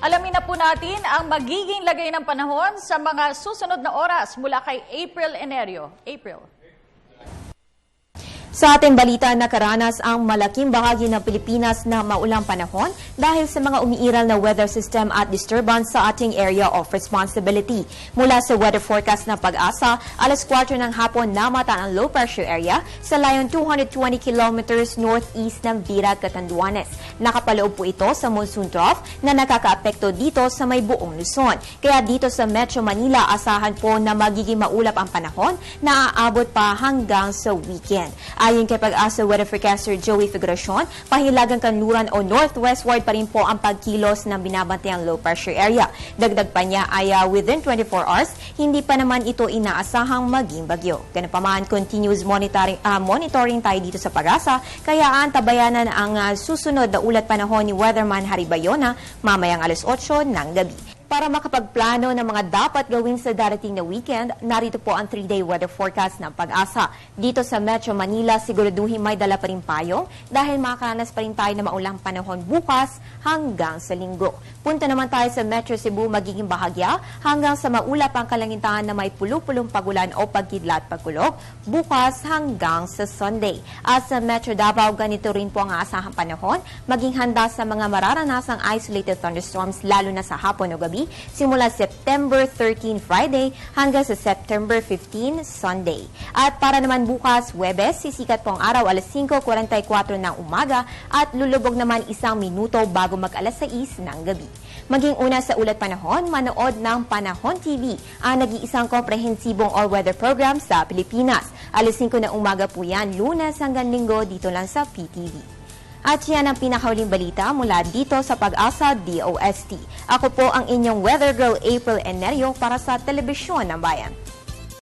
Alamin na po natin ang magiging lagay ng panahon sa mga susunod na oras mula kay April Enerio. April. Sa ating balita, nakaranas ang malaking bahagi ng Pilipinas na maulang panahon dahil sa mga umiiral na weather system at disturbance sa ating area of responsibility. Mula sa weather forecast ng Pag-asa, alas 4 ng hapon namata ang low pressure area sa layon 220 kilometers northeast ng Vira, Catanduanes. Nakapaloob po ito sa monsoon trough na nakakaapekto dito sa may buong Luzon. Kaya dito sa Metro Manila, asahan po na magiging maulap ang panahon na aabot pa hanggang sa weekend. Ayon kay Pag-asa weather forecaster Joey Figuracion, pahilagang kanluran o northwestward pa rin po ang pagkilos ng binabantayang low pressure area. Dagdag pa niya ay within 24 hours, hindi pa naman ito inaasahang maging bagyo. Ganapaman, continuous monitoring tayo dito sa Pag-asa, kaya antabayanan ang susunod na ulat panahon ni Weatherman Harry Bayona mamayang alas 8 ng gabi. Para makapagplano ng mga dapat gawin sa darating na weekend, narito po ang 3-day weather forecast ng Pag-asa. Dito sa Metro Manila, siguraduhin may dala pa rin payong dahil makakanas pa rin tayo na maulang panahon bukas hanggang sa linggo. Punta naman tayo sa Metro Cebu, magiging bahagya hanggang sa maulap ang kalangitan na may pulupulong pagulan o pagkidlat pagkulog bukas hanggang sa Sunday. At sa Metro Davao, ganito rin po ang aasahang panahon, maging handa sa mga mararanasang isolated thunderstorms lalo na sa hapon o gabi simula September 13 Friday hanggang sa September 15 Sunday. At para naman bukas, Huwebes, sisikat po ang araw alas 5:44 ng umaga at lulubog naman 1 minuto bago mag-alas 6 ng gabi. Maging una sa ulat panahon, manood ng Panahon TV, ang nag-iisang komprehensibong all-weather program sa Pilipinas. Alas 5 ng umaga po yan, Lunes hanggang Linggo dito lang sa PTV. At yan ang pinakahuling balita mula dito sa Pag-asa DOST. Ako po ang inyong weather girl April Enerio para sa Telebisyon ng Bayan.